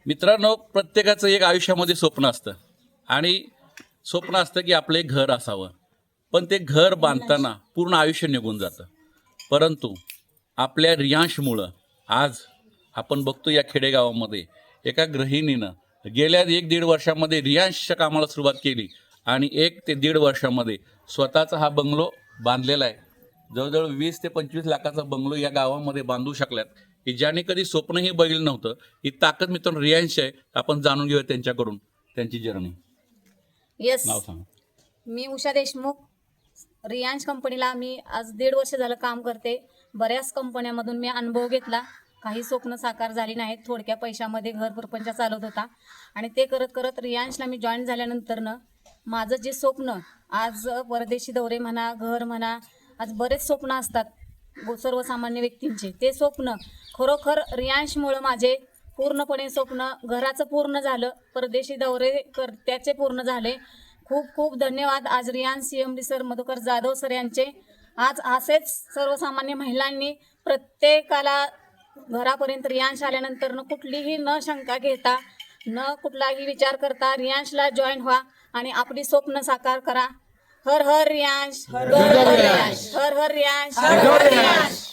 मित्रांनो, प्रत्येकाचं एक आयुष्यामध्ये स्वप्न असतं आणि स्वप्न असतं की आपलं एक घर असावं, पण ते घर बांधताना पूर्ण आयुष्य निघून जातं. परंतु आपल्या रियांशमुळं आज आपण बघतो या खेडेगावामध्ये एका गृहिणीनं गेल्या 1-1.5 वर्षामध्ये रियांशच्या कामाला सुरुवात केली आणि 1 ते 1.5 वर्षामध्ये स्वतःचा हा बंगलो बांधलेला आहे. जवळजवळ 20 ते 25 लाखाचा बंगलो या गावामध्ये बांधू शकल्यात की ज्याने कधी स्वप्नही बघितलं नव्हतं. ही ताकद मित्रांनो रियांश आहे. आपण जाणून घेऊया त्यांच्याकडून त्यांची जर्नी. येस, नाव सांगा. मी उषा देशमुख. रियांश कंपनीला मी आज 1.5 वर्ष झालं काम करते. बऱ्याच कंपन्यामधून मी अनुभव घेतला. काही स्वप्न साकार झाली नाहीत. थोडक्या पैशामध्ये घर प्रपंच चालत होता आणि ते करत करत रियांशला मी जॉईन झाल्यानंतरनं माझं जे स्वप्न आज परदेशी दौरे म्हणा, घर म्हणा, आज बरेच स्वप्न असतात सर्वसामान्य व्यक्तींचे. ते स्वप्न खरोखर रियांशमुळं माझे पूर्णपणे स्वप्न घराचं पूर्ण झालं. परदेशी दौरे त्याचे पूर्ण झाले. खूप खूप धन्यवाद आज Riyansh CMD sir, Madhukar Jadhav sir यांचे. आज असेच सर्वसामान्य महिलांनी प्रत्येकाला घरापर्यंत रियांश आल्यानंतर कुठलीही न शंका घेता, न कुठलाही विचार करता रियांशला जॉईन व्हा आणि आपली स्वप्न साकार करा. हर हर रियांश, हर हर रियांश, हर हर रियांश, हर हर रियांश.